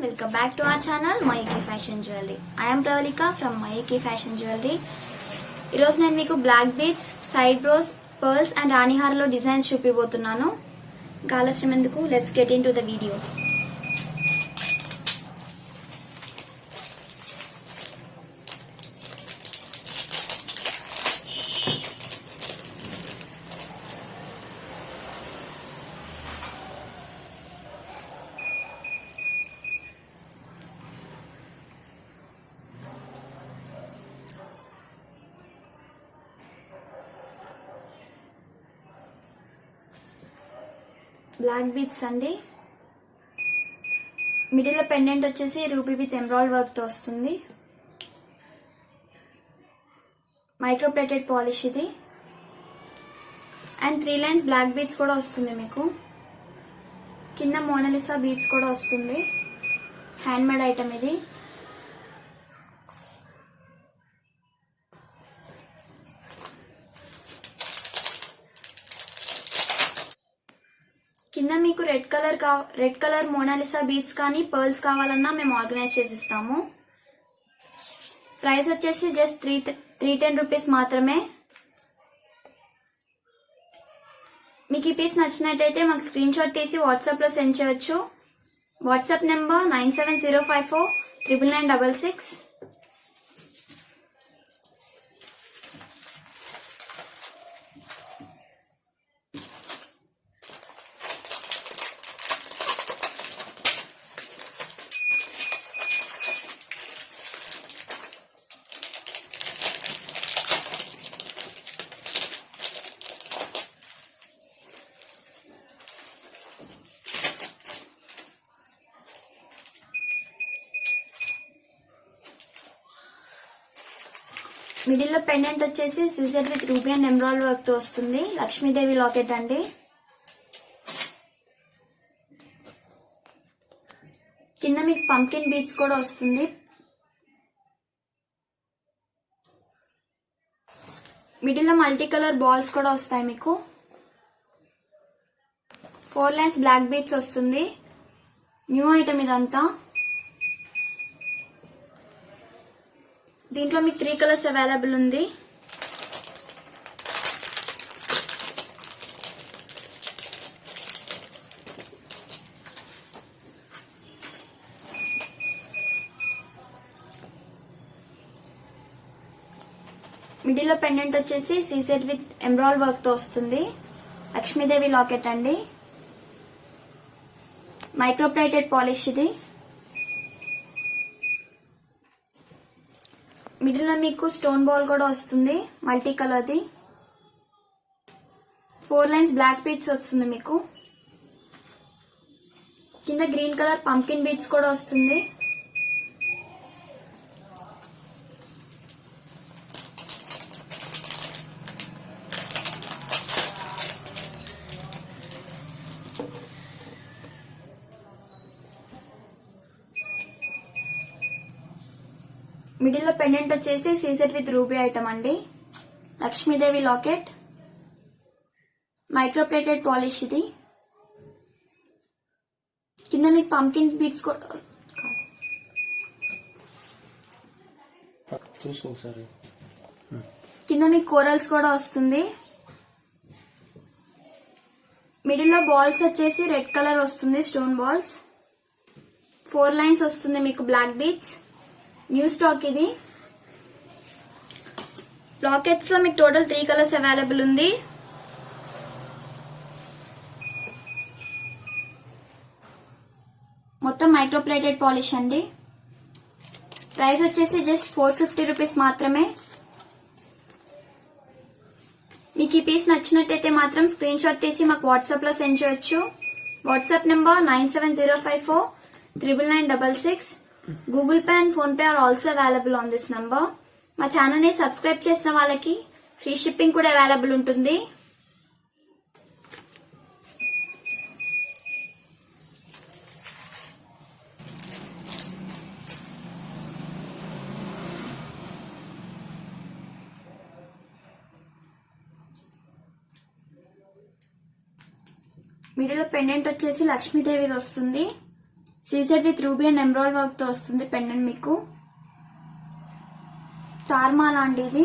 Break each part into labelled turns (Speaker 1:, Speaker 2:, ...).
Speaker 1: welcome back to our channel Mayuki Fashion Jewelry. I am Pravalika from Mayuki Fashion Jewelry. ఈరోజు నేను మీకు black beads, side brooches, pearls and రాణిహార్లో designs చూపిపోతున్నాను. ఆలస్యం ఎందుకు, let's get into the video. Black beads అండి. Middle లో pendant వచ్చేసి రూబీ విత్ ఎమరాల్డ్ వర్క్ తో వస్తుంది. మైక్రో ప్లేటెడ్ పాలిష్ ఇది. అండ్ 3 లైన్స్ బ్లాక్ బీడ్స్ కూడా వస్తుంది మీకు. కింద మోనాలిసా బీడ్స్ కూడా వస్తుంది. హ్యాండ్ మేడ్ ఐటమ్ ఇది. కింద మీకు రెడ్ కలర్ మోనాలిసా బీడ్స్ కానీ పర్ల్స్ కావాలన్నా మేము ఆర్గనైజ్ చేసిస్తాము. ప్రైస్ వచ్చేసి జస్ట్ 310 రూపీస్ మాత్రమే. మీకు ఈ పీస్ నచ్చినట్టయితే మాకు స్క్రీన్ షాట్ తీసి వాట్సాప్ లో సెండ్ చేయొచ్చు. WhatsApp number 9705499966. మిడిల్ లో పెండెంట్ వచ్చేసి scissor with ruby and emerald work తో వస్తుంది. లక్ష్మీదేవి లాకెట్ అండి. కింద మీకు పంకిన్ బీడ్స్ కూడా వస్తుంది. మిడిల్ లో మల్టీ కలర్ బాల్స్ కూడా వస్తాయి మీకు. 4 లైన్స్ బ్లాక్ బీడ్స్ వస్తుంది. న్యూ ఐటమ్ ఇదంతా. దీంట్లో మీకు 3 కలర్స్ అవైలబుల్ ఉంది. మిడిల్ లో పెండెంట్ వచ్చేసి సీజెడ్ విత్ ఎమరాల్డ్ వర్క్ తో వస్తుంది. లక్ష్మీదేవి లాకెట్ అండి. మైక్రో ప్లేటెడ్ పాలిష్ ఇది. మిడిల్ లో మీకు స్టోన్ బాల్ కూడా వస్తుంది, మల్టీ కలర్ది. 4 లైన్స్ బ్లాక్ బీడ్స్ వస్తుంది మీకు. కింద గ్రీన్ కలర్ పంకిన్ బీడ్స్ కూడా వస్తుంది. మిడిల్ లో పెండెంట్ వచ్చేసి సీజెడ్ విత్ రూబీ ఐటమ్ అండి. Lakshmidevi locket. Micro plated polish ఇది. కింద మీకు పంకిన్ బీడ్స్ కూడా కింద మీకు కోరల్స్ కూడా వస్తుంది. మిడిల్ లో బాల్స్ వచ్చేసి రెడ్ కలర్ వస్తుంది, స్టోన్ బాల్స్. 4 లైన్స్ వస్తుంది మీకు బ్లాక్ బీడ్స్. న్యూ స్టాక్ ఇది. లాకెట్స్ లో మీకు టోటల్ 3 కలర్స్ అవైలబుల్ ఉంది. మొత్తం మైక్రో ప్లేటెడ్ పాలిష్ అండి. ప్రైస్ వచ్చేసి జస్ట్ 450 రూపీస్ మాత్రమే. మీకు ఈ పీస్ నచ్చినట్టయితే మాత్రం స్క్రీన్ షాట్ తీసి మాకు వాట్సాప్ లో సెండ్ చేయొచ్చు. WhatsApp number 9705499966. Google pay and PhonePe are also available on this number. మా ఛానల్ ని సబ్స్క్రైబ్ చేసిన వాళ్ళకి ఫ్రీ షిప్పింగ్ కూడా అవైలబుల్ ఉంటుంది. మిడిల్ లో పెండెంట్ వచ్చేసి లక్ష్మీదేవిది వస్తుంది. CZ with ruby and emerald work తో వస్తుంది పెండెంట్ మీకు. తార్మాల అండి ఇది.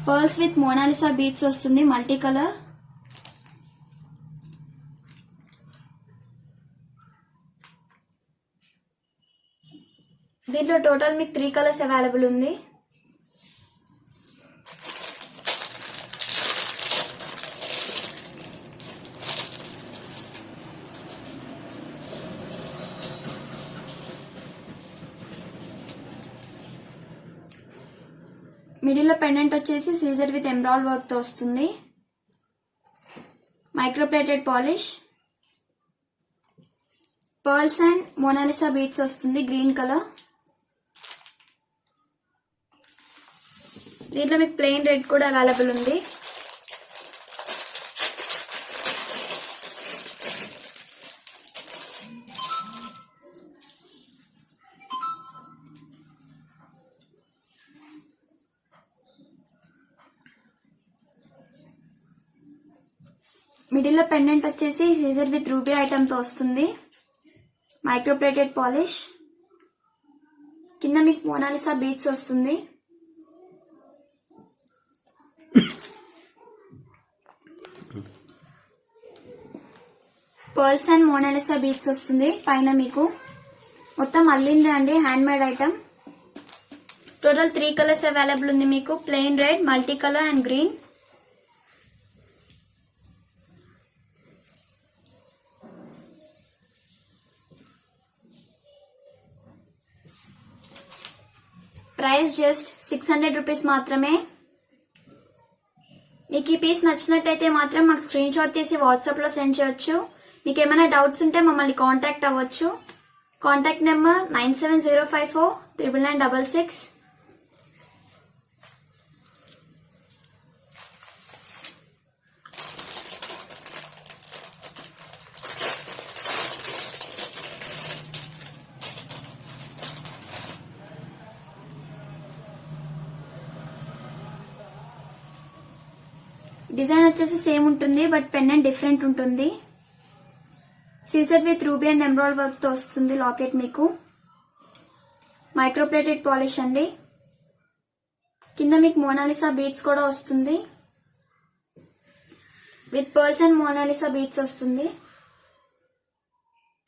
Speaker 1: పర్ల్స్ విత్ మోనాలిసా బీడ్స్ వస్తుంది మల్టీ కలర్. దీంట్లో టోటల్ మీకు 3 కలర్స్ అవైలబుల్ ఉంది. మిడిల్ లో పెండెంట్ వచ్చేసి సీజర్ విత్ ఎమరాల్డ్ వర్క్ తో వస్తుంది. Microplated polish. Pearls and Mona Lisa beads వస్తుంది గ్రీన్ కలర్. దీంట్లో మీకు ప్లెయిన్ రెడ్ కూడా అవైలబుల్ ఉంది. మిడిల్ లో పెండెంట్ వచ్చేసి సీజర్ విత్ రూబీ ఐటమ్ తో వస్తుంది. Microplated polish. కింద మీకు మోనాలిసా బీడ్స్ వస్తుంది. పర్ల్స్ అండ్ మోనాలిసా బీడ్స్ వస్తుంది పైన మీకు. మొత్తం అల్లిందే అండి, hand made item. Total 3 colours available ఉంది మీకు. Plain red, multi colour and green. Price just 600 rupees మాత్రమే. మీకు ఈ పీస్ నచ్చినట్టయితే మాత్రం మాకు స్క్రీన్ షాట్ తీసి వాట్సాప్ లో సెండ్ చేయొచ్చు. మీకు ఏమైనా డౌట్స్ ఉంటే మమ్మల్ని కాంటాక్ట్ అవ్వచ్చు. Contact number 9705499966. డిజైన్ వచ్చేసి సేమ్ ఉంటుంది బట్ పెండెంట్ డిఫరెంట్ ఉంటుంది. CZ with ruby and emerald work తో వస్తుంది లాకెట్ మీకు. మైక్రోప్లేటెడ్ పాలిష్ అండి. కింద మీకు మోనాలిసా బీడ్స్ కూడా వస్తుంది. With pearls and Mona Lisa beads వస్తుంది.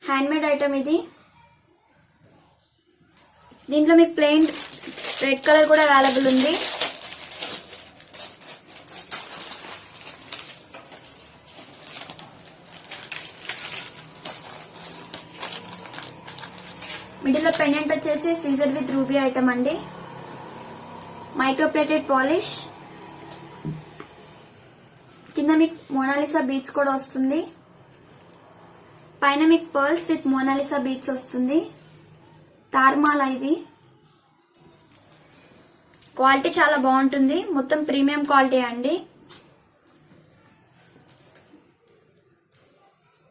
Speaker 1: హ్యాండ్ మేడ్ ఐటమ్ ఇది. దీంట్లో మీకు ప్లెయిన్ రెడ్ కలర్ కూడా అవైలబుల్ ఉంది. మిడిల్ లో పెండెంట్ వచ్చేసి సీజర్ విత్ రూబీ ఐటమ్ అండి. Micro plated polish. కింద మీకు మోనాలిసా బీడ్స్ కూడా వస్తుంది. పైన మీకు పర్ల్స్ విత్ మోనాలిసా బీడ్స్ వస్తుంది. తార్మాల ఇది. క్వాలిటీ చాలా బాగుంటుంది, మొత్తం ప్రీమియం క్వాలిటీ అండి.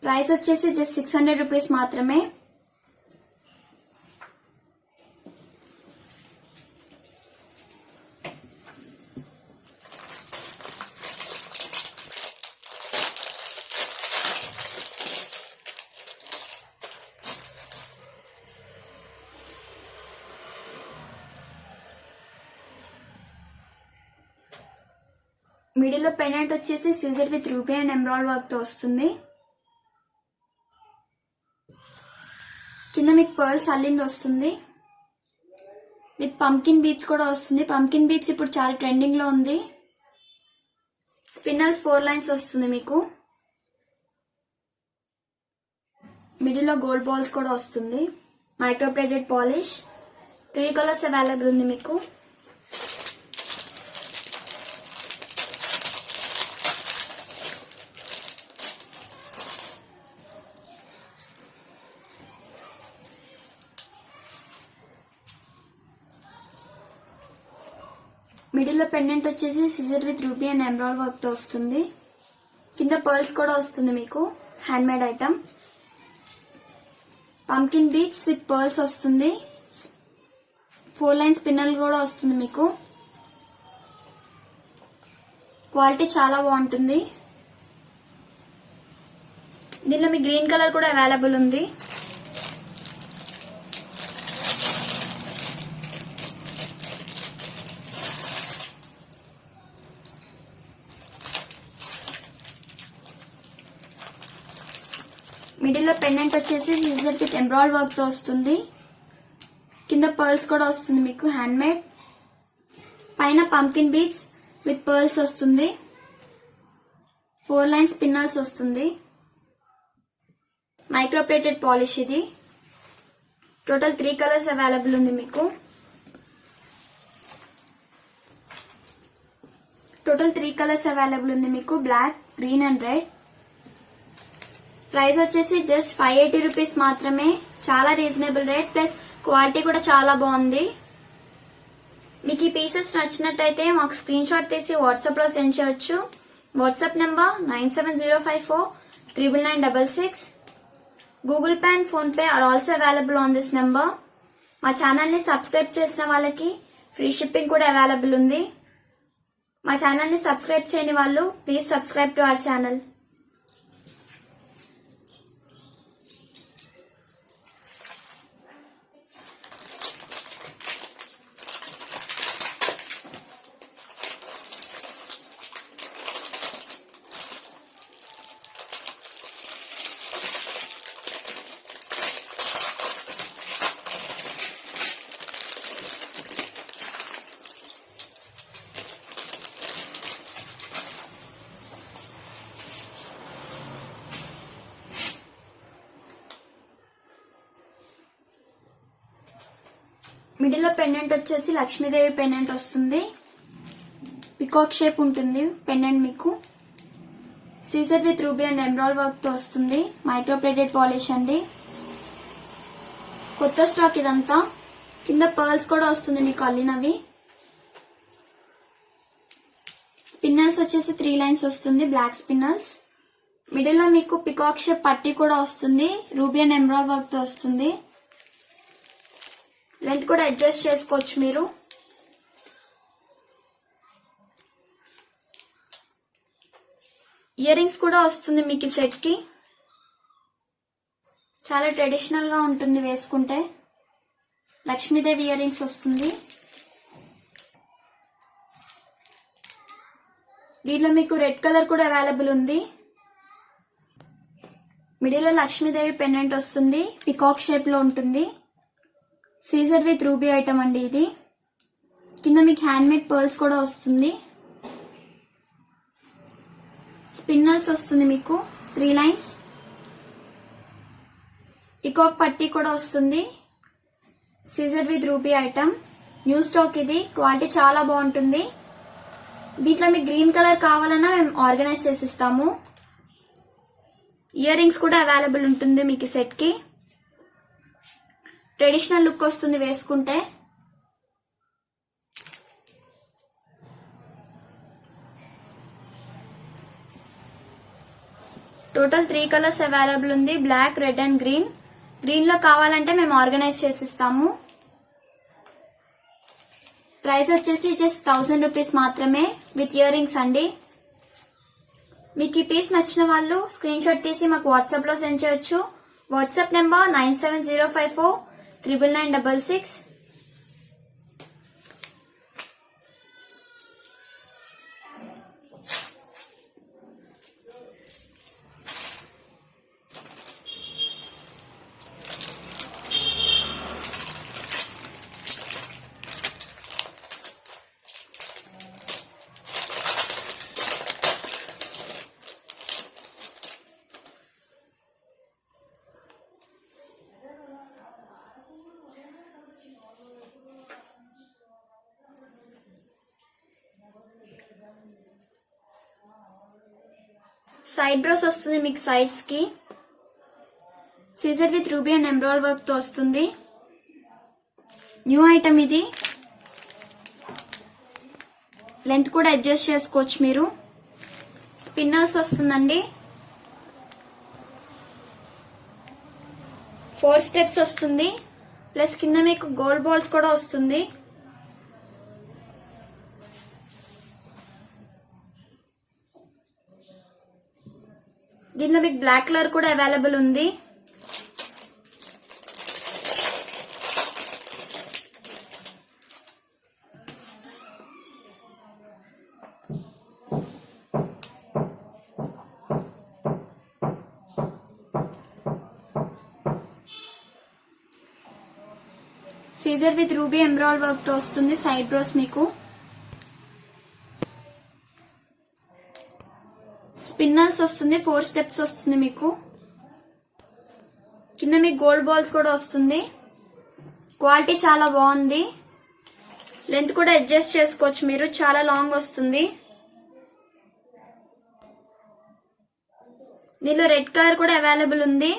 Speaker 1: ప్రైస్ వచ్చేసి జస్ట్ 600 రూపీస్ మాత్రమే. మిడిల్ లో పెండెంట్ వచ్చేసి Caesar with ruby and emerald work తో వస్తుంది. కింద మీకు పర్ల్స్ అల్లింది వస్తుంది. విత్ పంకిన్ బీడ్స్ కూడా వస్తుంది. పంకిన్ బీడ్స్ ఇప్పుడు చాలా ట్రెండింగ్ లో ఉంది. స్పిన్నర్స్ 4 లైన్స్ వస్తుంది మీకు. మిడిల్ లో గోల్డ్ బాల్స్ కూడా వస్తుంది. Microplated polish. 3 కలర్స్ అవైలబుల్ ఉంది మీకు. మిడిల్ లో పెండెంట్ వచ్చేసి scissor with ruby and emerald work తో వస్తుంది. కింద పర్ల్స్ కూడా వస్తుంది మీకు. Hand made item. Pumpkin beads with pearls వస్తుంది. 4 లైన్ స్పిన్నల్ కూడా వస్తుంది మీకు. క్వాలిటీ చాలా బాగుంటుంది. దీనిలో మీ గ్రీన్ కలర్ కూడా అవైలబుల్ ఉంది. మిడిల్ లో పెండెంట్ వచ్చేసి సిజర్ విత్ ఎంబ్రాయిడ్ వర్క్ తో వస్తుంది. కింద పర్ల్స్ కూడా వస్తుంది మీకు హ్యాండ్ మేడ్. పైన పంకిన్ బీడ్స్ విత్ పర్ల్స్ వస్తుంది. 4 లైన్స్ పిన్నల్స్ వస్తుంది. మైక్రో ప్లేటెడ్ పాలిష్ ఇది. టోటల్ 3 కలర్స్ అవైలబుల్ ఉంది మీకు. Black, green and red. Price వచ్చేసి జస్ట్ 580 రూపీస్ మాత్రమే. చాలా రీజనబుల్ రేట్, ప్లస్ క్వాలిటీ కూడా చాలా బాగుంది. మీకు ఈ పీసెస్ నచ్చినట్టయితే మాకు స్క్రీన్ షాట్ తీసి వాట్సాప్ లో సెండ్ చేయొచ్చు. WhatsApp number 9704399966. Google pay and PhonePe are also available on this number. మా ఛానల్ ని సబ్స్క్రైబ్ చేసిన వాళ్ళకి ఫ్రీ షిప్పింగ్ కూడా అవైలబుల్ ఉంది. మా ఛానల్ ని సబ్స్క్రైబ్ చేయని వాళ్ళు please subscribe to our channel. Middle లో పెండెంట్ వచ్చేసి లక్ష్మీదేవి పెండెంట్ వస్తుంది. పికాక్ షేప్ ఉంటుంది పెండెంట్ మీకు. Caesar with ruby and embroidered work తో వస్తుంది. మైక్రో ప్లేటెడ్ పాలిష్ అండి. కొత్త స్టాక్ ఇదంతా. కింద పర్ల్స్ కూడా వస్తుంది మీకు అల్లినవి. స్పిన్నల్స్ వచ్చేసి 3 లైన్స్ వస్తుంది, బ్లాక్ స్పిన్నల్స్. మిడిల్ లో మీకు పికాక్ షేప్ పట్టీ కూడా వస్తుంది. రూబీ అండ్ ఎంబ్రాయిడ్ వర్క్ తో వస్తుంది. లెంత్ కూడా అడ్జస్ట్ చేసుకోవచ్చు మీరు. ఇయర్ రింగ్స్ కూడా వస్తుంది మీకు ఈ సెట్ కి. చాలా ట్రెడిషనల్ గా ఉంటుంది వేసుకుంటే. లక్ష్మీదేవి ఇయర్ రింగ్స్ వస్తుంది. దీంట్లో మీకు రెడ్ కలర్ కూడా అవైలబుల్ ఉంది. మిడిల్ లో లక్ష్మీదేవి పెండెంట్ వస్తుంది. పికాక్ షేప్ లో ఉంటుంది. సీజర్ విత్ రూబీ ఐటమ్ అండి ఇది. కింద మీకు హ్యాండ్ మేడ్ పర్ల్స్ కూడా వస్తుంది. స్పిన్నల్స్ వస్తుంది మీకు 3 లైన్స్. పికాక్ పట్టీ కూడా వస్తుంది. సీజర్ with ruby item. New stock ఇది. క్వాలిటీ చాలా బాగుంటుంది. దీంట్లో మీకు గ్రీన్ కలర్ కావాలన్నా మేము ఆర్గనైజ్ చేసిస్తాము. ఇయర్ రింగ్స్ కూడా అవైలబుల్ ఉంటుంది మీకు ఈ సెట్ కి. ట్రెడిషనల్ లుక్ వస్తుంది వేసుకుంటే. టోటల్ 3 కలర్స్ అవైలబుల్ ఉంది. Black, red and green. Green లో కావాలంటే మేము ఆర్గనైజ్ చేసిస్తాము. ప్రైస్ వచ్చేసి జస్ట్ 1000 రూపీస్ మాత్రమే విత్ ఇయర్ రింగ్స్ అండి. మీకు ఈ పీస్ నచ్చిన వాళ్ళు స్క్రీన్ షాట్ తీసి మాకు వాట్సాప్ లో సెండ్ చేయొచ్చు. WhatsApp number 9704399966. సైడ్ బ్రోస్ వస్తుంది మీకు సైడ్స్ కి. సీజర్ with ruby and embroidered work తో వస్తుంది. న్యూ ఐటమ్ ఇది. లెంత్ కూడా అడ్జస్ట్ చేసుకోవచ్చు మీరు. స్పిన్నల్స్ వస్తుందండి. 4 స్టెప్స్ వస్తుంది. ప్లస్ కింద మీకు గోల్డ్ బాల్స్ కూడా వస్తుంది. దీనిలో మీకు బ్లాక్ కలర్ కూడా అవైలబుల్ ఉంది. సీజర్ విత్ రూబీ ఎంబ్రాయిడ్ వర్క్ తో వస్తుంది. సైడ్ బ్రోస్ మీకు స్పిన్నల్స్ వస్తుంది. 4 స్టెప్స్ వస్తుంది మీకు. కింద మీకు గోల్డ్ బాల్స్ కూడా వస్తుంది. క్వాలిటీ చాలా బాగుంది. లెంత్ కూడా అడ్జస్ట్ చేసుకోవచ్చు మీరు. చాలా లాంగ్ వస్తుంది. దీనిలో రెడ్ కలర్ కూడా అవైలబుల్ ఉంది.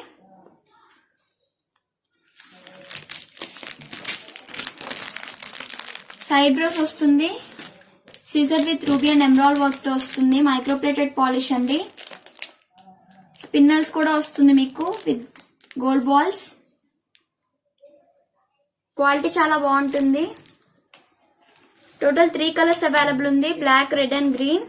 Speaker 1: సైడ్ బ్రోస్ వస్తుంది. సీజర్ with ruby and emerald work తో వస్తుంది. మైక్రోప్లేటెడ్ పాలిష్ అండి. స్పిన్నల్స్ కూడా వస్తుంది మీకు విత్ గోల్డ్ బాల్స్. క్వాలిటీ చాలా బాగుంటుంది. టోటల్ 3 కలర్స్ అవైలబుల్ ఉంది. Black, red and green.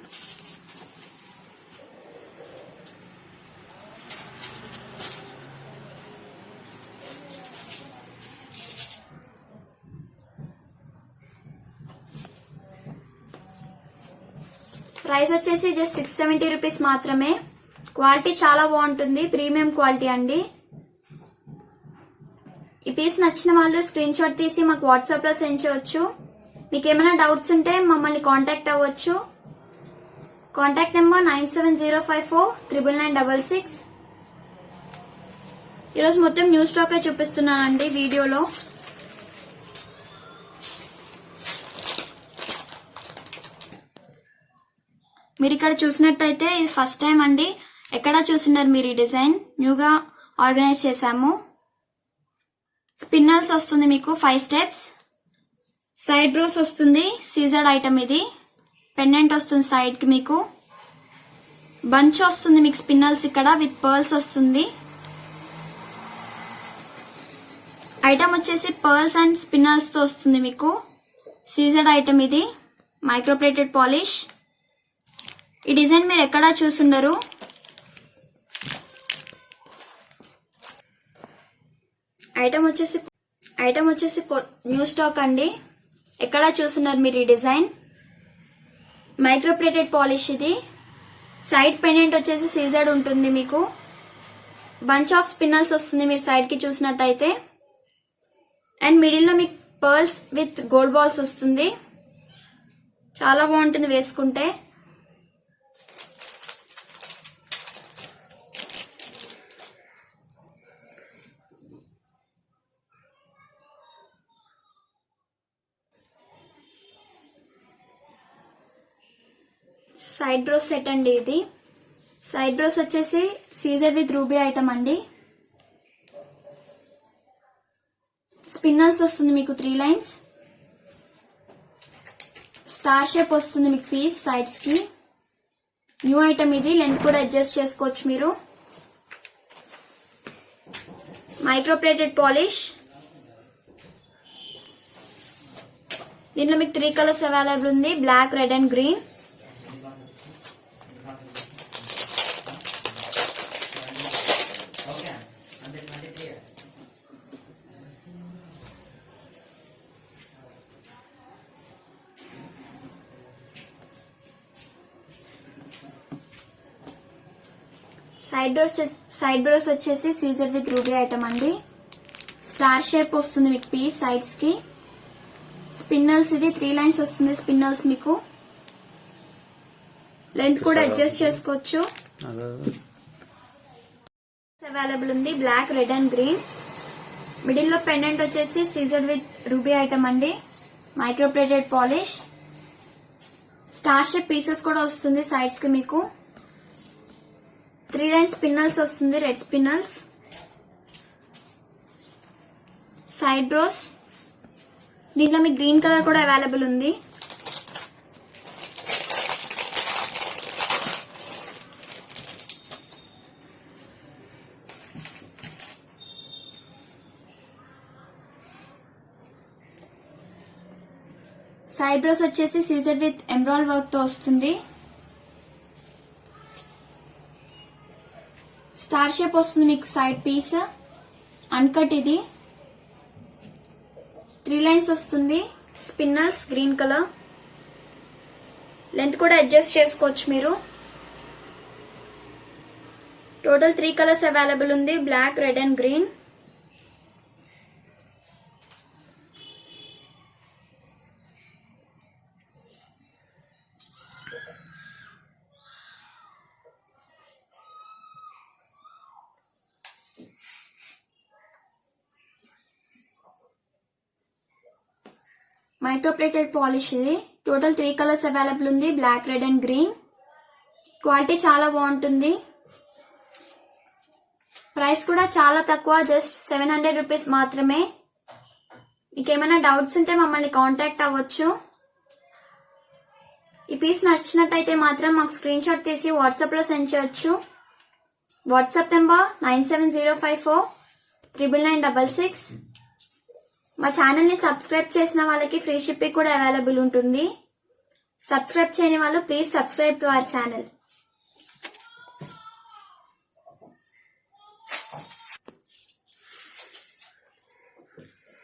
Speaker 1: Price వచ్చేసి జస్ట్ 670 రూపీస్ మాత్రమే. క్వాలిటీ చాలా బాగుంటుంది. ప్రీమియం క్వాలిటీ అండి. ఈ పీస్ నచ్చిన వాళ్ళు స్క్రీన్ షాట్ తీసి మాకు వాట్సాప్ లో సెండ్ చేయొచ్చు. మీకు ఏమైనా డౌట్స్ ఉంటే మమ్మల్ని కాంటాక్ట్ అవ్వచ్చు. Contact number 9705499966. ఈరోజు మొత్తం న్యూ స్టాక్ చూపిస్తున్నానండి వీడియోలో. మీరు ఇక్కడ చూసినట్టయితే ఇది ఫస్ట్ టైం అండి. ఎక్కడ చూసినారు మీరు ఈ డిజైన్? న్యూగా ఆర్గనైజ్ చేశాము. స్పిన్నల్స్ వస్తుంది మీకు 5 స్టెప్స్. సైడ్ బ్రోస్ వస్తుంది. సీజర్డ్ ఐటమ్ ఇది. పెండెంట్ వస్తుంది సైడ్ కి మీకు. బంచ్ వస్తుంది మీకు స్పిన్నల్స్ ఇక్కడ విత్ పర్ల్స్ వస్తుంది. ఐటమ్ వచ్చేసి పర్ల్స్ అండ్ స్పిన్నల్స్ తో వస్తుంది మీకు. సీజర్డ్ ఐటమ్ ఇది. Micro plated polish. ఈ డిజైన్ మీరు ఎక్కడా చూసుండరు. ఐటమ్ వచ్చేసి న్యూ స్టాక్ అండి. ఎక్కడా చూసున్నారు మీరు ఈ డిజైన్. మైక్రోప్లేటెడ్ పాలిష్ ఇది. సైడ్ పెండెంట్ వచ్చేసి సీజర్డ్ ఉంటుంది మీకు. బంచ్ ఆఫ్ స్పిన్నల్స్ వస్తుంది మీరు సైడ్ కి చూసినట్టయితే. అండ్ మిడిల్ లో మీకు పర్ల్స్ విత్ గోల్డ్ బాల్స్ వస్తుంది. చాలా బాగుంటుంది వేసుకుంటే. సైడ్ బ్రోస్ సెట్ అండి ఇది. సైడ్ బ్రోస్ వచ్చేసి సీజర్ విత్ రూబీ ఐటమ్ అండి. స్పిన్నల్స్ వస్తుంది మీకు 3 లైన్స్. స్టార్ షేప్ వస్తుంది మీకు పీస్ సైడ్స్ కి. న్యూ ఐటమ్ ఇది. లెంత్ కూడా అడ్జస్ట్ చేసుకోవచ్చు మీరు. Micro plated polish. దీనిలో మీకు 3 కలర్స్ అవైలబుల్ ఉంది. Black, red and green. Side brooches వచ్చేసి సీజర్ విత్ రూబీ ఐటమ్ అండి. స్టార్ షేప్ వస్తుంది మీకు పీస్ సైడ్స్ కి. స్పిన్నల్స్ ఇది 3 లైన్స్ వస్తుంది స్పిన్నల్స్ మీకు. లెంత్ కూడా అడ్జస్ట్ చేసుకోవచ్చు. అవైలబుల్ ఉంది. Black, red and green. Middle లో పెండెంట్ వచ్చేసి సీజర్ విత్ రూబీ ఐటమ్ అండి. Micro plated polish. Star shape pieces కూడా వస్తుంది సైడ్స్ కి మీకు. 3 లైన్ స్పిన్నల్స్ వస్తుంది. Red spinels. Side brooches. దీంట్లో మీకు గ్రీన్ కలర్ కూడా అవైలబుల్ ఉంది. సైడ్ బ్రోస్ వచ్చేసి సీజర్ విత్ ఎంబ్రాయిడ్ వర్క్ తో వస్తుంది. స్టార్ షేప్ వస్తుంది మీకు సైడ్ పీస్, అన్కట్ ఇది 3 లైన్స్ వస్తుంది. స్పిన్నల్స్ గ్రీన్ కలర్, లెంత్ కూడా అడ్జస్ట్ చేసుకోవచ్చు మీరు. టోటల్ 3 కలర్స్ అవైలబుల్ ఉంది, black, red and green. Micro plated polish ఇది. టోటల్ 3 కలర్స్ అవైలబుల్ ఉంది, black, red and green. Quality చాలా బాగుంటుంది. ప్రైస్ కూడా చాలా తక్కువ, జస్ట్ 700 రూపీస్ మాత్రమే. మీకు ఏమైనా డౌట్స్ ఉంటే మమ్మల్ని కాంటాక్ట్ అవ్వచ్చు. ఈ పీస్ నచ్చినట్టయితే మాత్రం మాకు స్క్రీన్ షాట్ తీసి వాట్సాప్ లో సెండ్ చేయొచ్చు. WhatsApp number 9704499966. మా ఛానల్ ని సబ్స్క్రైబ్ చేసిన వాళ్ళకి ఫ్రీ షిప్పింగ్ కూడా అవైలబుల్ ఉంటుంది. సబ్స్క్రైబ్ చేయని వాళ్ళు please subscribe to our channel.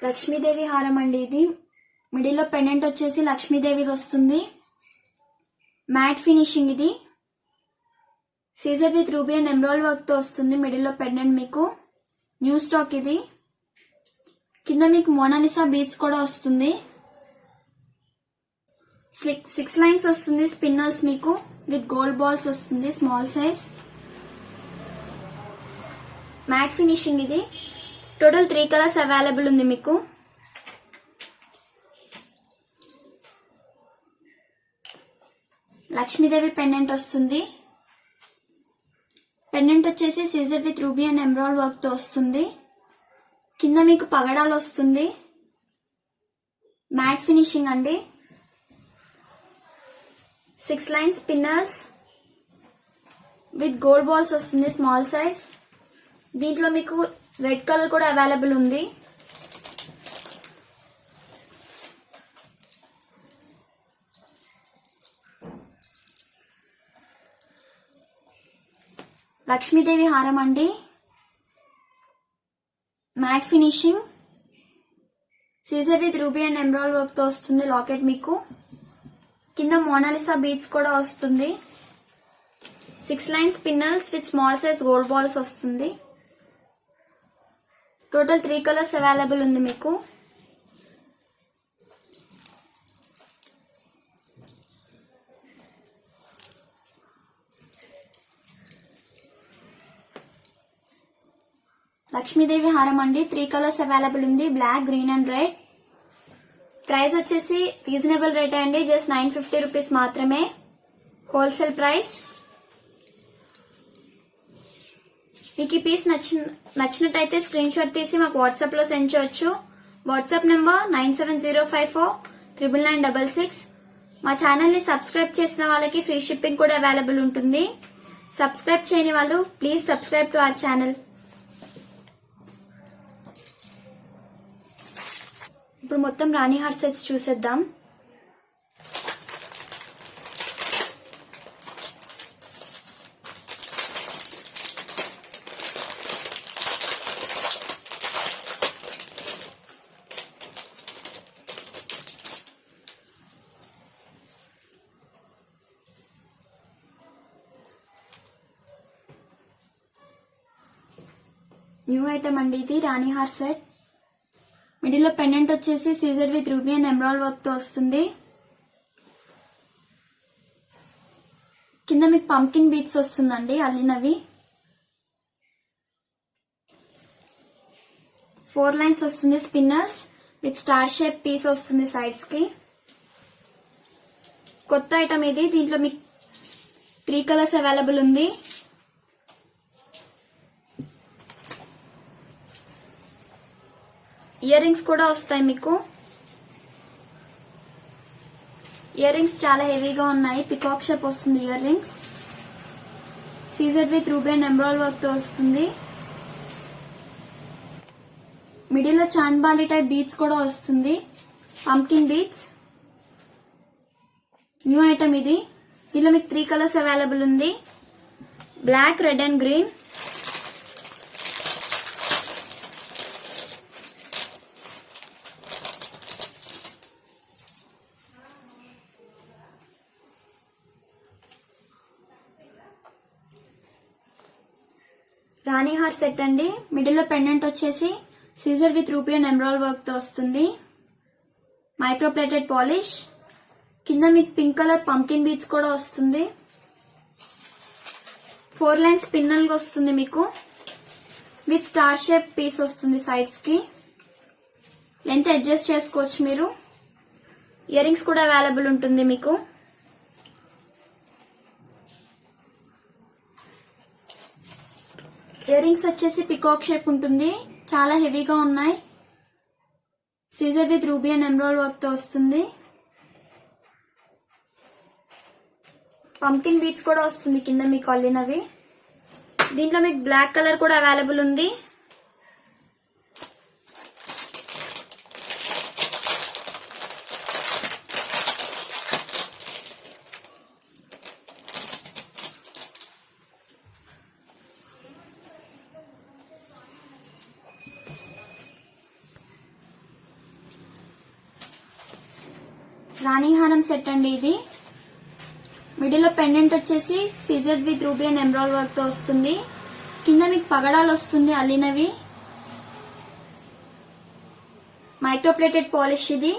Speaker 1: Lakshmi Devi హారం అండి ఇది. మిడిల్ లో పెండెంట్ వచ్చేసి లక్ష్మీదేవిది వస్తుంది. మ్యాట్ ఫినిషింగ్ ఇది. సీజర్ with ruby and emerald work తో వస్తుంది. మిడిల్ లో పెండెంట్ మీకు న్యూ స్టాక్ ఇది. కింద మీకు మోనాలిసా బీడ్స్ కూడా వస్తుంది. 6 లైన్స్ వస్తుంది. స్పిన్నల్స్ మీకు విత్ గోల్డ్ బాల్స్ వస్తుంది, స్మాల్ సైజ్. మ్యాట్ ఫినిషింగ్ ఇది. టోటల్ 3 కలర్స్ అవైలబుల్ ఉంది మీకు. లక్ష్మీదేవి పెండెంట్ వస్తుంది. పెండెంట్ వచ్చేసి Caesar with ruby and emerald work తో వస్తుంది. కింద మీకు పగడాలు వస్తుంది. మ్యాట్ ఫినిషింగ్ అండి. 6 lines spinners with gold balls వస్తుంది, స్మాల్ సైజ్. దీంట్లో మీకు రెడ్ కలర్ కూడా అవైలబుల్ ఉంది. లక్ష్మీదేవి హారం అండి. మ్యాట్ ఫినిషింగ్, సీజర్ with ruby and emerald work తో వస్తుంది. లాకెట్ మీకు కింద మోనాలిసా బీడ్స్ కూడా వస్తుంది. 6 lines spinels with small size gold balls వస్తుంది. టోటల్ 3 కలర్స్ అవైలబుల్ ఉంది మీకు. లక్ష్మీదేవి హారం అండి. 3 కలర్స్ అవైలబుల్ ఉంది, black, green and red. Price వచ్చేసి రీజనబుల్ రేట్ అండి, జస్ట్ 950 రూపీస్ మాత్రమే హోల్సేల్ ప్రైస్. మీకు ఈ పీస్ నచ్చినట్టయితే స్క్రీన్ షాట్ తీసి మాకు వాట్సాప్ లో సెండ్ చేయొచ్చు. WhatsApp number 9704499966. మా ఛానల్ ని సబ్స్క్రైబ్ చేసిన వాళ్ళకి ఫ్రీ షిప్పింగ్ కూడా అవైలబుల్ ఉంటుంది. సబ్స్క్రైబ్ చేయని వాళ్ళు please subscribe to our channel. ఇప్పుడు మొత్తం రాణి హార్ సెట్స్ చూసేద్దాం. న్యూ ఐటమ్ అండి ఇది, రాణి హార్ సెట్. మిడిల్ లో పెండెంట్ వచ్చేసి Caesar with ruby and emerald work తో వస్తుంది. కింద మీకు పంకిన్ బీట్స్ వస్తుందండి అల్లినవి. 4 లైన్స్ వస్తుంది spinels with star shape piece వస్తుంది సైడ్స్ కి. కొత్త ఐటమ్ ఇది. దీంట్లో మీకు 3 కలర్స్ అవైలబుల్ ఉంది. ఇయర్ రింగ్స్ కూడా వస్తాయి మీకు. ఇయర్ రింగ్స్ చాలా హెవీగా ఉన్నాయి. పికాక్ షేప్ వస్తుంది ఇయర్ రింగ్స్. సీజర్ with ruby and emerald work తో వస్తుంది. మిడిల్ లో చాంద్బాలి టైప్ బీట్స్ కూడా వస్తుంది, పంకిన్ బీట్స్. న్యూ ఐటమ్ ఇది. దీనిలో మీకు 3 కలర్స్ అవైలబుల్ ఉంది, బ్లాక్, రెడ్ అండ్ గ్రీన్. రాణి హార్ సెట్ అండి. మిడిల్ లో పెండెంట్ వచ్చేసి Caesar with ruby and emerald work తో వస్తుంది. Micro plated polish. కింద మీకు పింక్ కలర్ పంకిన్ బీడ్స్ కూడా వస్తుంది. 4 లైన్స్ పిన్నల్ గా వస్తుంది మీకు. విత్ స్టార్ షేప్ పీస్ వస్తుంది సైడ్స్ కి. లెంత్ అడ్జస్ట్ చేసుకోవచ్చు మీరు. ఇయర్ రింగ్స్ కూడా అవైలబుల్ ఉంటుంది మీకు. ఇయర్ రింగ్స్ వచ్చేసి పికాక్ షేప్ ఉంటుంది. చాలా హెవీగా ఉన్నాయి. సీజర్ with ruby and emerald work తో వస్తుంది. పంకిన్ బీడ్స్ కూడా వస్తుంది కింద మీకు అల్లినవి. దీంట్లో మీకు బ్లాక్ కలర్ కూడా అవైలబుల్ ఉంది. రాణి హారం సెట్ అండి ఇది. మిడిల్ లో పెండెంట్ వచ్చేసి Caesar with ruby and emerald work తో వస్తుంది. కింద మీకు పగడాలు వస్తుంది అల్లినవి. మైక్రో ప్లేటెడ్ పాలిష్ ఇది.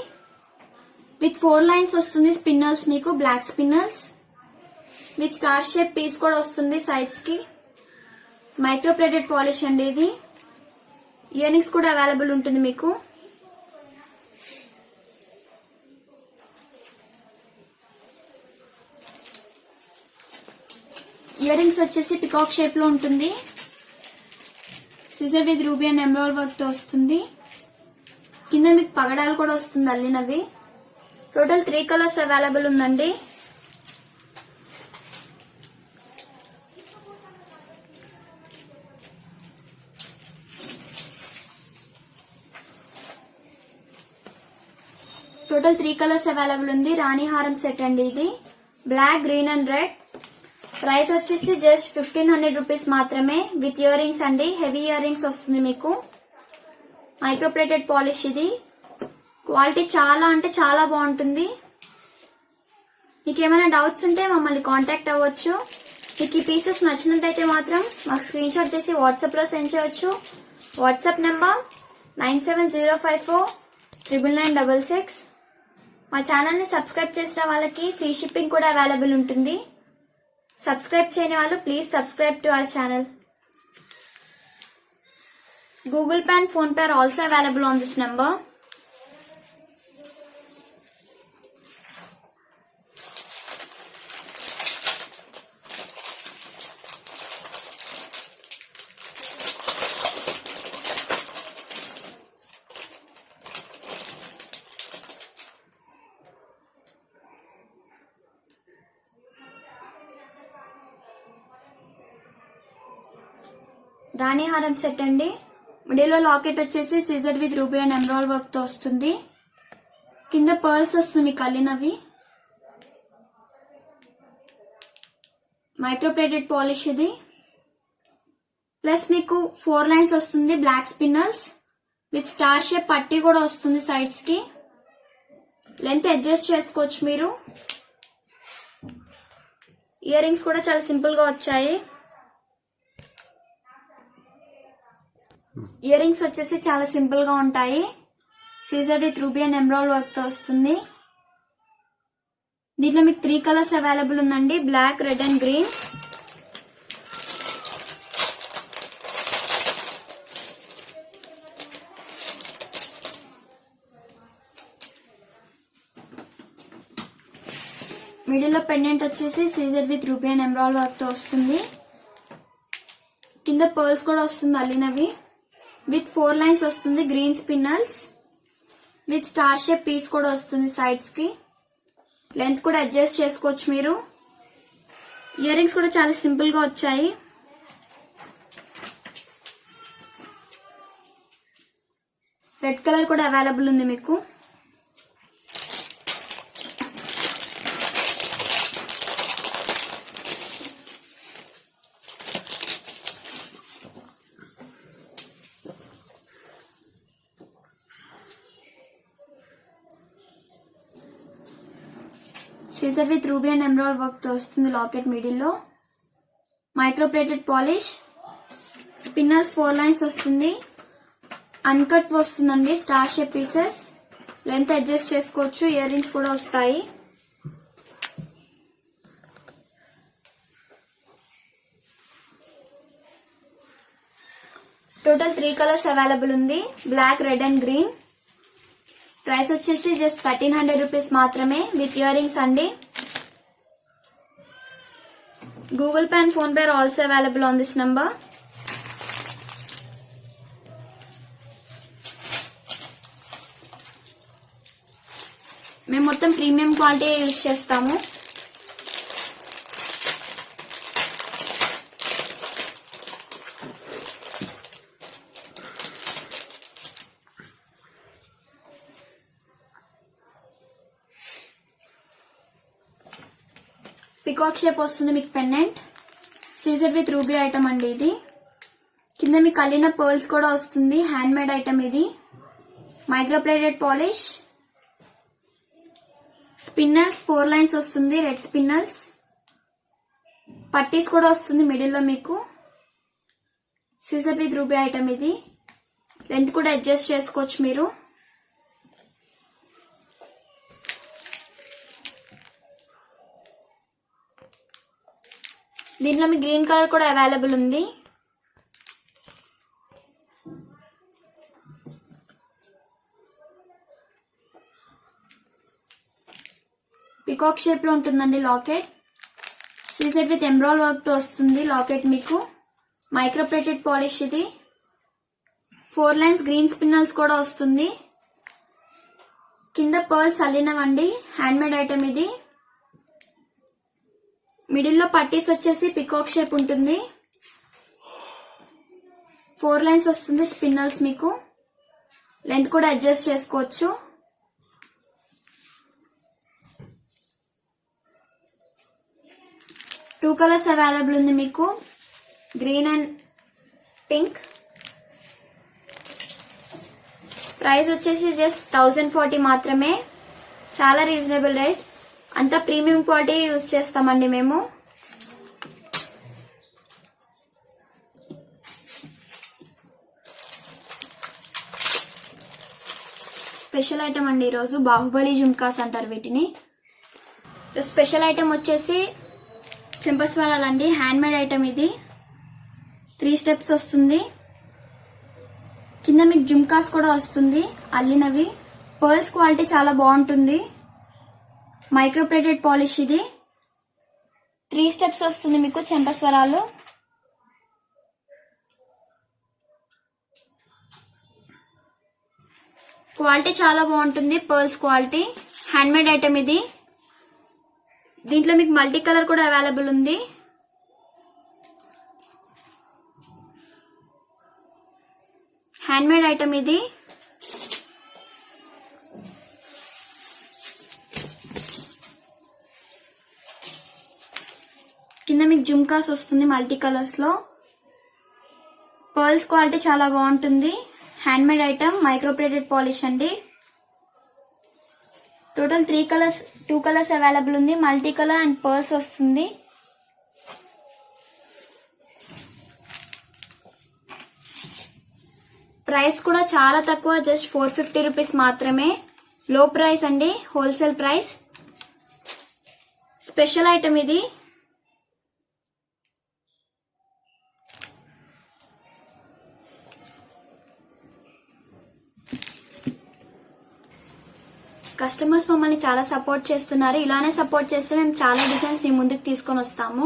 Speaker 1: విత్ 4 లైన్స్ వస్తుంది స్పిన్నల్స్ మీకు, black spinels. With star shape piece కూడా వస్తుంది సైడ్స్ కి. మైక్రో ప్లేటెడ్ పాలిష్ అండి ఇది. ఇయర్ రింగ్స్ కూడా అవైలబుల్ ఉంటుంది మీకు. ఇయర్ రింగ్స్ వచ్చేసి పికాక్ షేప్ లో ఉంటుంది. సిజర్ with ruby and emerald work తో వస్తుంది. కింద మీకు పగడాలు కూడా వస్తుంది అల్లినవి. టోటల్ 3 కలర్స్ అవైలబుల్ ఉందండి. టోటల్ 3 కలర్స్ అవైలబుల్ ఉంది. రాణి హారం సెట్ అండి ఇది. Black, green and red. Price వచ్చేసి జస్ట్ 1500 రూపీస్ మాత్రమే. విత్ ఇయర్ రింగ్స్ అండి. హెవీ ఇయర్ రింగ్స్ వస్తుంది మీకు. మైక్రో ప్లేటెడ్ పాలిష్ ఇది. క్వాలిటీ చాలా అంటే చాలా బాగుంటుంది. మీకు ఏమైనా డౌట్స్ ఉంటే మమ్మల్ని కాంటాక్ట్ అవ్వచ్చు. మీకు ఈ పీసెస్ నచ్చినట్టయితే మాత్రం మాకు స్క్రీన్ షాట్ తీసి వాట్సాప్ లో సెండ్ చేయవచ్చు. WhatsApp number 9704999966. మా ఛానల్ ని సబ్స్క్రైబ్ చేసిన వాళ్ళకి ఫ్రీ షిప్పింగ్ కూడా అవైలబుల్ ఉంటుంది. సబ్స్క్రైబ్ చేయని వాళ్ళు please subscribe to our channel. Google Pay and Phone Pay are also available on this number. రాణి హారం సెట్ అండి. మిడిల్ లో లాకెట్ వచ్చేసి Caesar with ruby and emerald work తో వస్తుంది. కింద పర్ల్స్ వస్తుంది మీకు అల్లినవి. మైక్రో ప్లేటెడ్ పాలిష్ ఇది. ప్లస్ మీకు 4 లైన్స్ వస్తుంది black spinels. With star shape పట్టీ కూడా వస్తుంది సైడ్స్ కి. లెంత్ అడ్జస్ట్ చేసుకోవచ్చు మీరు. ఇయర్ రింగ్స్ కూడా చాలా సింపుల్ గా వచ్చాయి. ఇయర్ రింగ్స్ వచ్చేసి చాలా సింపుల్ గా ఉంటాయి. సీజర్ with ruby and emerald work తో వస్తుంది. దీంట్లో మీకు 3 కలర్స్ అవైలబుల్ ఉందండి. Black, red and green. Middle లో పెండెంట్ వచ్చేసి Caesar with ruby and emerald work తో వస్తుంది. కింద పర్ల్స్ కూడా వస్తుంది అల్లినవి. విత్ 4 లైన్స్ వస్తుంది green spinels. With star shape piece కూడా వస్తుంది సైడ్స్ కి. లెంత్ కూడా అడ్జస్ట్ చేసుకోవచ్చు మీరు. ఇయర్ రింగ్స్ కూడా చాలా సింపుల్ గా వచ్చాయి. రెడ్ కలర్ కూడా అవైలబుల్ ఉంది మీకు. Caesar with ruby and emerald work తో వస్తుంది లాకెట్ మిడిల్ లో. Micro plated polish. Spinels 4 lines వస్తుంది. అన్కట్ వస్తుందండి. Star shape pieces. Length adjust చేసుకోవచ్చు. ఇయర్ రింగ్స్ కూడా వస్తాయి. టోటల్ 3 కలర్స్ అవైలబుల్ ఉంది. Black, red and green. Price వచ్చేసి జస్ట్ 1300 రూపీస్ మాత్రమే విత్ ఇయర్ రింగ్స్ అండి. Google pay and PhonePe are also available on this number. మేము మొత్తం premium quality use చేస్తాము. పికాక్ షేప్ వస్తుంది మీకు pendant. C Z with ruby item అండి ఇది. కింద మీకు అల్లిన పర్ల్స్ కూడా వస్తుంది. హ్యాండ్ మేడ్ ఐటమ్ ఇది. Micro plated polish. స్పిన్నల్స్ 4 లైన్స్ వస్తుంది. Red spinels. పట్టీస్ కూడా వస్తుంది మిడిల్ లో మీకు. సీజర్ విత్ రూబీ ఐటమ్ ఇది. లెంత్ కూడా అడ్జస్ట్ చేసుకోవచ్చు మీరు. దీంట్లో మీకు గ్రీన్ కలర్ కూడా అవైలబుల్ ఉంది. పికాక్ షేప్ లో ఉంటుందండి locket. C Z with embroidery work తో వస్తుంది లాకెట్ మీకు. మైక్రోప్లేటెడ్ పాలిష్ ఇది. 4 లైన్స్ గ్రీన్ స్పిన్నల్స్ కూడా వస్తుంది. కింద పర్ల్స్ అల్లినవండి. హ్యాండ్ మేడ్ ఐటమ్ ఇది. మిడిల్ లో పట్టీస్ వచ్చేసి పికాక్ షేప్ ఉంటుంది. 4 లైన్స్ వస్తుంది స్పిన్నల్స్ మీకు. లెంత్ కూడా అడ్జస్ట్ చేసుకోవచ్చు. టూ కలర్స్ అవైలబుల్ ఉంది మీకు. Green and pink. ప్రైస్ వచ్చేసి జస్ట్ 1040 మాత్రమే. చాలా రీజనబుల్ రేట్. అంతా ప్రీమియం క్వాలిటీ యూజ్ చేస్తామండి మేము. స్పెషల్ ఐటమ్ అండి ఈరోజు. బాహుబలి జుమ్కాస్ అంటారు వీటిని. స్పెషల్ ఐటమ్ వచ్చేసి చెంపస్వరాలండి. హ్యాండ్ మేడ్ ఐటమ్ ఇది. 3 స్టెప్స్ వస్తుంది. కింద మీకు జుమ్కాస్ కూడా వస్తుంది అల్లినవి. పర్ల్స్ క్వాలిటీ చాలా బాగుంటుంది. మైక్రోప్లేటెడ్ పాలిష్ ఇది. 3 స్టెప్స్ వస్తుంది మీకు చెంపస్వరాలు. క్వాలిటీ చాలా బాగుంటుంది. Pearls quality. Hand made item ఇది. దీంట్లో మీకు మల్టీ కలర్ కూడా అవైలబుల్ ఉంది. హ్యాండ్ మేడ్ ఐటమ్ ఇది. కింద మీకు జుమ్కాస్ వస్తుంది మల్టీ కలర్స్ లో. పర్ల్స్ క్వాలిటీ చాలా బాగుంటుంది. Hand made item. Micro plated polish అండి. టోటల్ 2 కలర్స్ అవైలబుల్ ఉంది. మల్టీ కలర్ అండ్ పర్ల్స్ వస్తుంది. ప్రైస్ కూడా చాలా తక్కువ. జస్ట్ 450 రూపీస్ మాత్రమే. లో ప్రైస్ అండి. Wholesale price. స్పెషల్ ఐటమ్ ఇది. కస్టమర్స్ మమ్మల్ని చాలా సపోర్ట్ చేస్తున్నారు. ఇలానే సపోర్ట్ చేస్తే మేము చాలా డిజైన్స్ మీ ముందుకు తీసుకొని వస్తాము.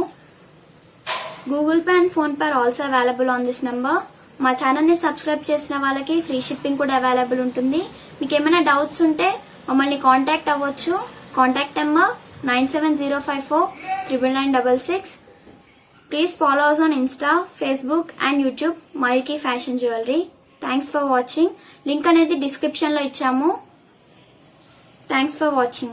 Speaker 1: Google pay and PhonePe are also available on this number. మా ఛానల్ ని సబ్స్క్రైబ్ చేసిన వాళ్ళకి ఫ్రీ షిప్పింగ్ కూడా అవైలబుల్ ఉంటుంది. మీకు ఏమైనా డౌట్స్ ఉంటే మమ్మల్ని కాంటాక్ట్ అవ్వచ్చు. Contact number 9705499966. Please follow us on Insta, Facebook and YouTube mayuki fashion jewelry. Thanks for watching. Link అనేది డిస్క్రిప్షన్ లో ఇచ్చాము. Thanks for watching.